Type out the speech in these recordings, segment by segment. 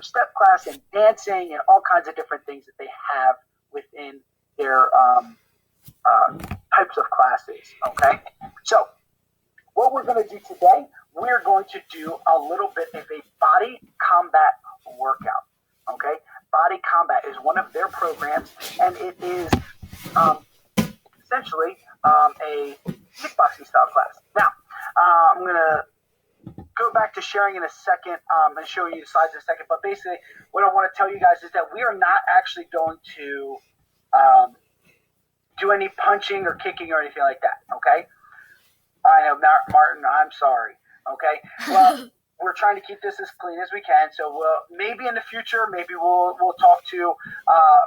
step class and dancing and all kinds of different things that they have within their types of classes. Okay, so what we're going to do today, we're going to do a little bit of a body combat workout. Okay, body combat is one of their programs, and it is essentially a kickboxing style class. Now, I'm going to go back to sharing in a second and show you the slides in a second. But basically, what I want to tell you guys is that we are not actually going to do any punching or kicking or anything like that. Okay? I know, Martin. I'm sorry. Okay. Well, we're trying to keep this as clean as we can. So maybe in the future, maybe we'll talk to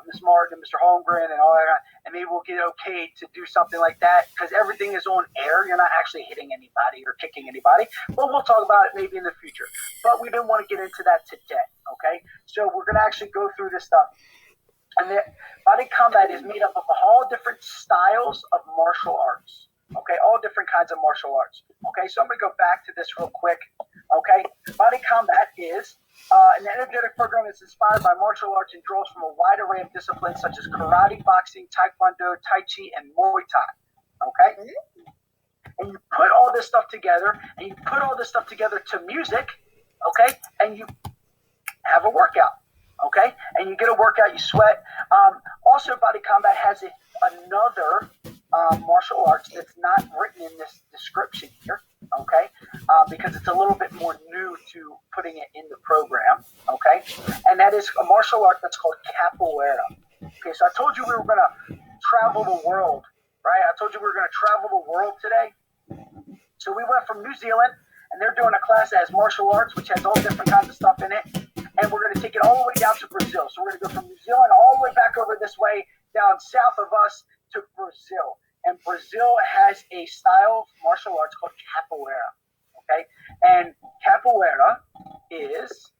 Ms. Martin and Mr. Holmgren and all that, and maybe we'll get okay to do something like that because everything is on air. You're not actually hitting anybody or kicking anybody, but we'll talk about it maybe in the future. But we didn't want to get into that today. Okay, so we're going to actually go through this stuff. And the body combat is made up of all different styles of martial arts. Okay, all different kinds of martial arts. Okay, so I'm going to go back to this real quick. Okay, body combat is an energetic program that's inspired by martial arts and draws from a wide array of disciplines such as karate, boxing, taekwondo, tai chi, and muay thai. Okay, and you put all this stuff together, to music. Okay, and you have a workout. Okay, and you get a workout, you sweat. Also, body combat has another martial arts that's not written in this description here, okay, because it's a little bit more new to putting it in the program, okay, and that is a martial art that's called capoeira. Okay, so I told you we were going to travel the world, right? I told you we were going to travel the world today. So we went from New Zealand, and they're doing a class that has martial arts, which has all different kinds of stuff in it, and we're going to take it all the way down to Brazil. So we're going to go from New Zealand all the way back over this way, down south of us to Brazil. And Brazil has a style of martial arts called capoeira, okay? And capoeira is,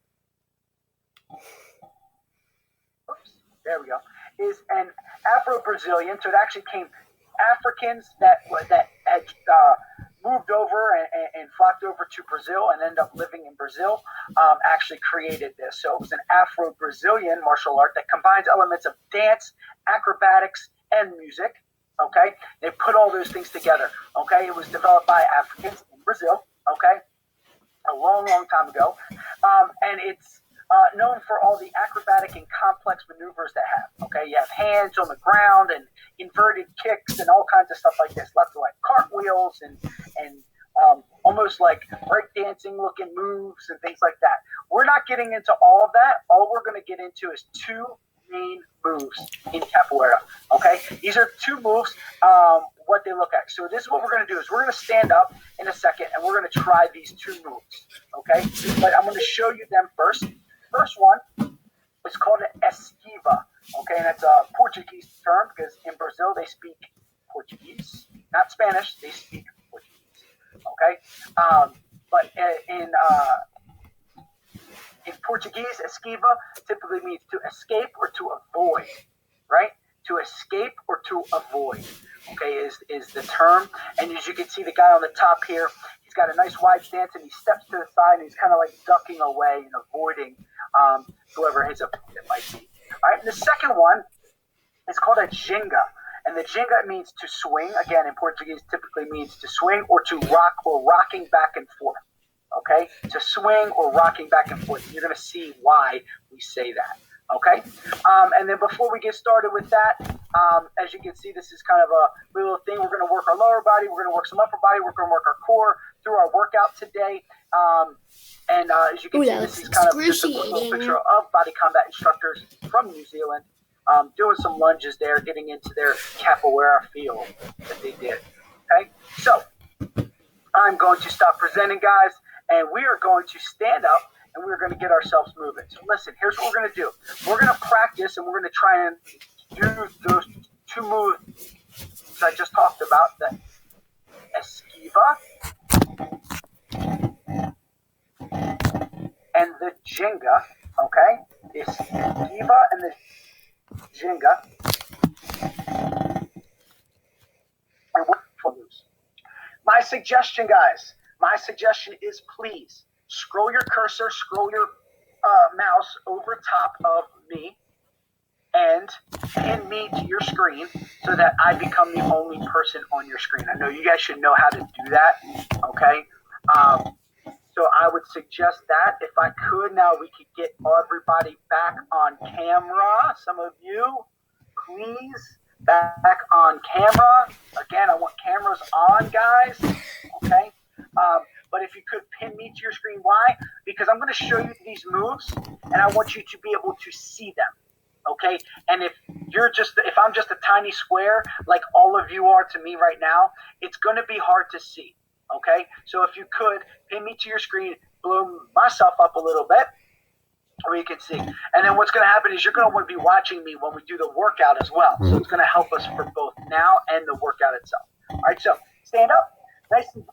is an Afro-Brazilian. So it actually came Africans that had moved over and flocked over to Brazil and ended up living in Brazil, actually created this. So it was an Afro-Brazilian martial art that combines elements of dance, acrobatics, and music. Okay, they put all those things together. Okay, it was developed by Africans in Brazil. Okay, a long time ago, and it's known for all the acrobatic and complex maneuvers they have. Okay, you have hands on the ground and inverted kicks and all kinds of stuff like this. Lots of like cartwheels and almost like breakdancing looking moves and things like that. We're not getting into all of that. All we're going to get into is two main moves in capoeira. Okay, these are two moves. What they look like. So this is what we're going to do is we're going to stand up in a second and we're going to try these two moves. Okay, but I'm going to show you them first. First one is called an esquiva. Okay, and it's a Portuguese term because in Brazil they speak Portuguese, not Spanish. They speak Portuguese. Okay, but in Portuguese, esquiva typically means to escape or to avoid, right? To escape or to avoid, okay, is the term. And as you can see, the guy on the top here, he's got a nice wide stance and he steps to the side and he's kind of like ducking away and avoiding whoever his opponent might be. All right, and the second one is called a ginga. And the ginga means to swing. Again, in Portuguese, typically means to swing or to rock or rocking back and forth. Okay, to swing or rocking back and forth. You're going to see why we say that. Okay, and then before we get started with that, as you can see, this is kind of a little thing. We're going to work our lower body. We're going to work some upper body. We're going to work our core through our workout today. And as you can see, this is kind of just a quick little picture of body combat instructors from New Zealand doing some lunges there, getting into their capoeira feel that they did. Okay, so I'm going to stop presenting, guys, and we are going to stand up and we're going to get ourselves moving. So listen, here's what we're going to do. We're going to practice and we're going to try and do those two moves I just talked about, the esquiva and the ginga, okay? The esquiva and the ginga. And we'll lose. My suggestion, guys, is please scroll your cursor, scroll your mouse over top of me and pin me to your screen so that I become the only person on your screen. I know you guys should know how to do that, okay? So I would suggest that if I could, now we could get everybody back on camera. Some of you, please, back on camera. Again, I want cameras on, guys, okay? But if you could pin me to your screen, why? Because I'm going to show you these moves, and I want you to be able to see them. Okay, and if I'm just a tiny square like all of you are to me right now, it's going to be hard to see. Okay, so if you could pin me to your screen, blow myself up a little bit, where you can see, and then what's going to happen is you're going to want to be watching me when we do the workout as well. So it's going to help us for both now and the workout itself. All right, so stand up, nice and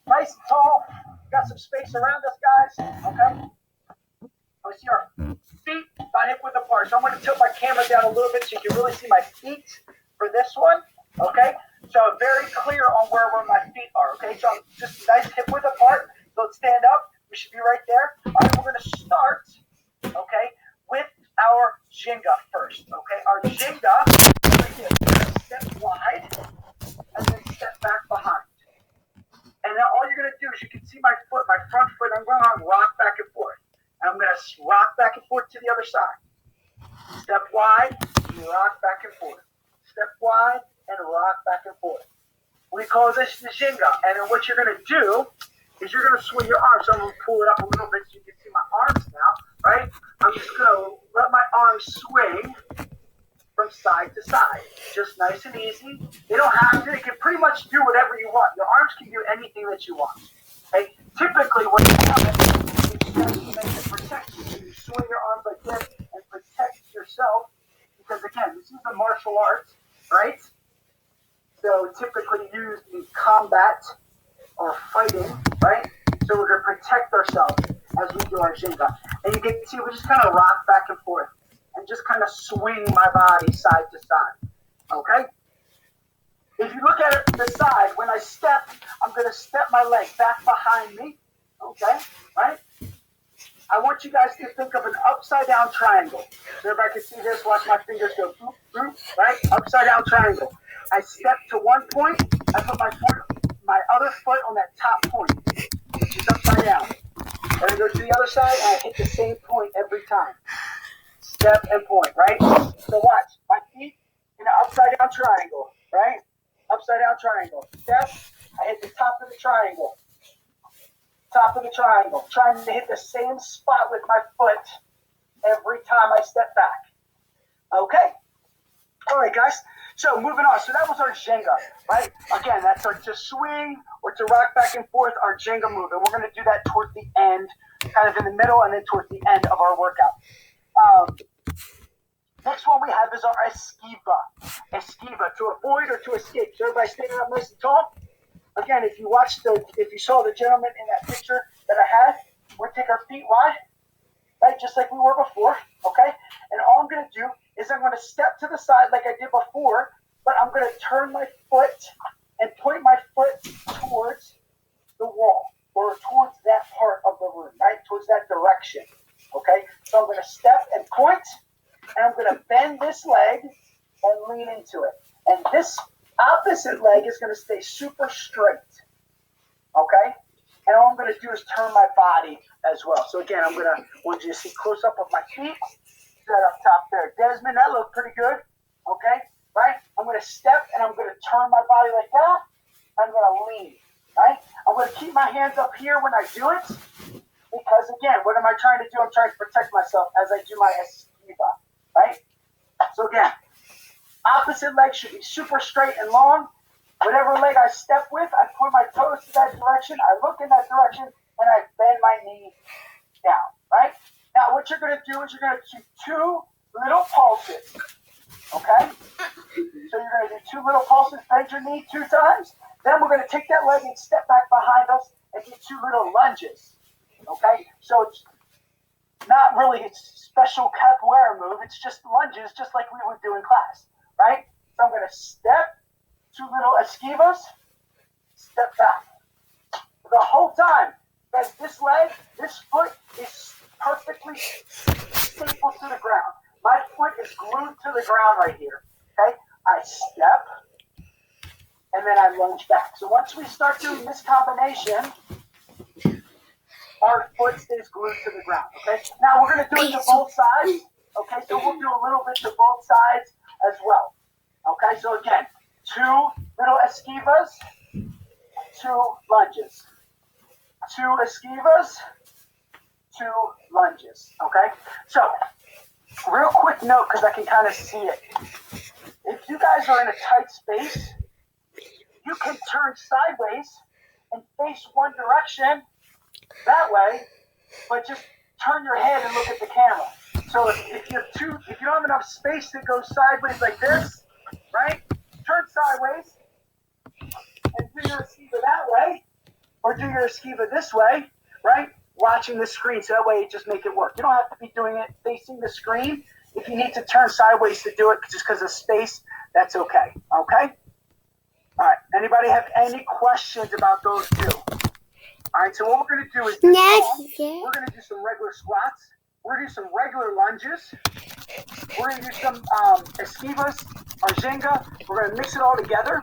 tall. Got some space around us, guys. Okay. Let's see our feet about hip width apart. So I'm going to tilt my camera down a little bit so you can really see my feet for this one. Okay? So I'm very clear on where my feet are. Okay? So I'm just nice hip width apart. So let's stand up. We should be right there. All right, we're going to start, okay, with our Jenga first. Okay? Our Jenga, we're going to step wide and then step back behind. And now all you're going to do is you can see my foot, my front foot. I'm going to rock back and forth. I'm going to rock back and forth to the other side. Step wide, rock back and forth. Step wide and rock back and forth. We call this the Jenga. And then what you're going to do is you're going to swing your arms. So I'm going to pull it up a little bit so you can see my arms now, right? I'm just going to let my arms swing from side to side. Just nice and easy. They don't have to. They can pretty much do whatever you want. Your arms can do anything that you want. Okay? Typically, what you want is to protect you. So you swing your arms like this and protect yourself. Because again, this is the martial arts, right? So typically used in combat or fighting, right? So we're going to protect ourselves as we do our Jenga. And you can see we just kind of rock back and forth and just kind of swing my body side to side. Okay? If you look at it from the side, when I step, I'm going to step my leg back behind me. Okay? Right? I want you guys to think of an upside down triangle. So everybody can see this, watch my fingers go boop, boop, right? Upside down triangle. I step to one point, I put my other foot on that top point, which is upside down. And I go to the other side and I hit the same point every time. Step and point, right? So watch, my feet in an upside down triangle, right? Upside down triangle. Step, I hit the top of the triangle. Top of the triangle, trying to hit the same spot with my foot every time I step back. Okay? All right, guys. So moving on. So that was our Jenga, right? Again, that's our to swing or to rock back and forth, our Jenga move. And we're going to do that towards the end, kind of in the middle and then towards the end of our workout. Next one we have is our esquiva. Esquiva, to avoid or to escape. So everybody standing up nice and tall. Again, if you saw the gentleman in that picture that I had, we'll take our feet wide, right, just like we were before, okay? And all I'm going to do is I'm going to step to the side like I did before, but I'm going to turn my foot and point my foot towards the wall or towards that part of the room, right, towards that direction, okay? So I'm going to step and point, and I'm going to bend this leg and lean into it. And this opposite leg is going to stay super straight, okay? And all I'm going to do is turn my body as well. So again, I want you to see close up of my feet. See that up top there. Desmond, that looked pretty good, okay? Right? I'm going to step and I'm going to turn my body like that. I'm going to lean, right? I'm going to keep my hands up here when I do it because, again, what am I trying to do? I'm trying to protect myself as I do my esquiva, right? So again, opposite leg should be super straight and long. Whatever leg I step with, I point my toes to that direction. I look in that direction, and I bend my knee down, right? Now, what you're going to do is you're going to do two little pulses, okay? So you're going to do two little pulses, bend your knee 2 times. Then we're going to take that leg and step back behind us and do 2 little lunges, okay? So it's not really a special capoeira move. It's just lunges, just like we would do in class. Right? So I'm going to step, 2 little esquivas, step back. The whole time, guys, this leg, this foot is perfectly stapled to the ground. My foot is glued to the ground right here. Okay? I step, and then I lunge back. So once we start doing this combination, our foot stays glued to the ground. Okay? Now we're going to do it to both sides. Okay? So we'll do a little bit to both sides as well. Okay? So again, 2 little esquivas, 2 lunges. 2 esquivas, 2 lunges. Okay? So, real quick note, because I can kind of see it. If you guys are in a tight space, you can turn sideways and face one direction that way, but just turn your head and look at the camera. So if you don't have enough space to go sideways like this, right? Turn sideways and do your esquiva that way, or do your esquiva this way, right? Watching the screen, so that way you just make it work. You don't have to be doing it facing the screen. If you need to turn sideways to do it just because of space, that's okay. Okay? All right. Anybody have any questions about those two? All right. So what we're going to do is we're going to do some regular squats. We're going to do some regular lunges. We're going to do some esquivas or zinga. We're going to mix it all together.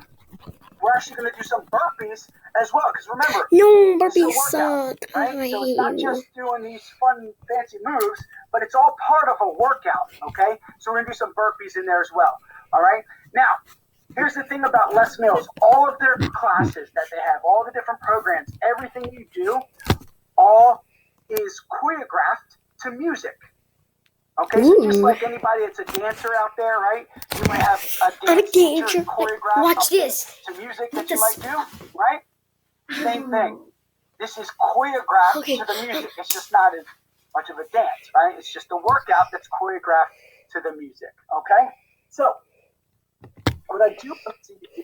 We're actually going to do some burpees as well, because remember, no, burpees suck. Right? So it's not just doing these fun, fancy moves, but it's all part of a workout, okay? So we're going to do some burpees in there as well, all right? Now, here's the thing about Les Mills. All of their classes that they have, all the different programs, everything you do, all is choreographed to music. Okay, so just like anybody that's a dancer out there, right? You might have a dance teacher choreograph Watch this. to music that you might do, right? Same thing. This is choreographed to the music. It's just not as much of a dance, right? It's just a workout that's choreographed to the music. Okay? So, what I do,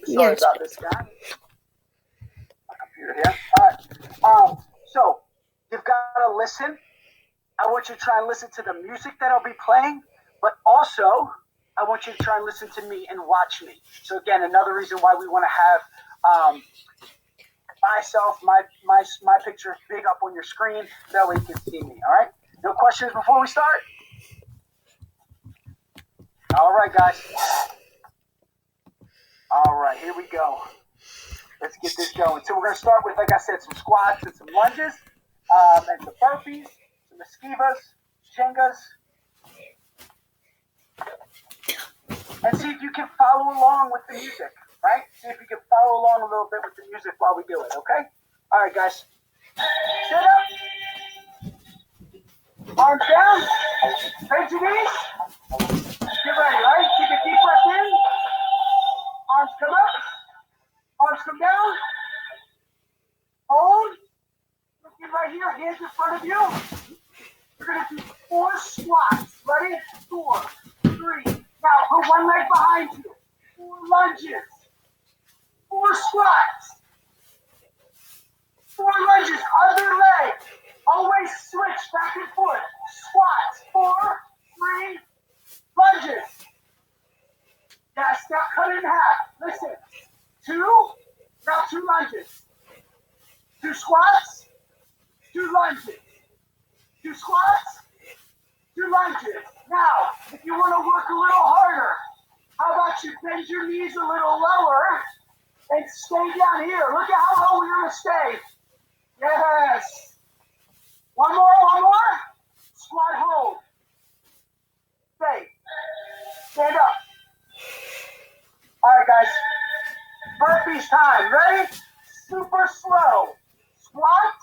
sorry about this guy. My computer here. All right. So, you've got to listen. I want you to try and listen to the music that I'll be playing, but also I want you to try and listen to me and watch me. So again, another reason why we want to have myself, my picture big up on your screen, that way you can see me. All right? No questions before we start? All right, guys. All right, here we go. Let's get this going. So we're going to start with, like I said, some squats and some lunges, and some burpees. Esquivas, chingas, and see if you can follow along with the music, right? See if you can follow along a little bit with the music while we do it, okay? All right, guys. Sit up. Arms down. Bend your knees. Get ready, right? Take a deep breath in. Arms come up. Arms come down. Hold. Looking right here. Hands in front of you. We're going to do 4 squats. Ready? 4, 3. Now, put one leg behind you. 4 lunges. 4 squats. 4 lunges. Other leg. Always switch back and forth. Squats. 4, 3, lunges. Yes, now cut it in half. Listen. 2. Now 2 lunges. 2 squats. 2 lunges. 2 squats, 2 lunges. Now, if you want to work a little harder, how about you bend your knees a little lower and stay down here. Look at how low we're going to stay. Yes. One more. Squat hold. Stay. Stand up. All right, guys. Burpees time. Ready? Super slow. Squat.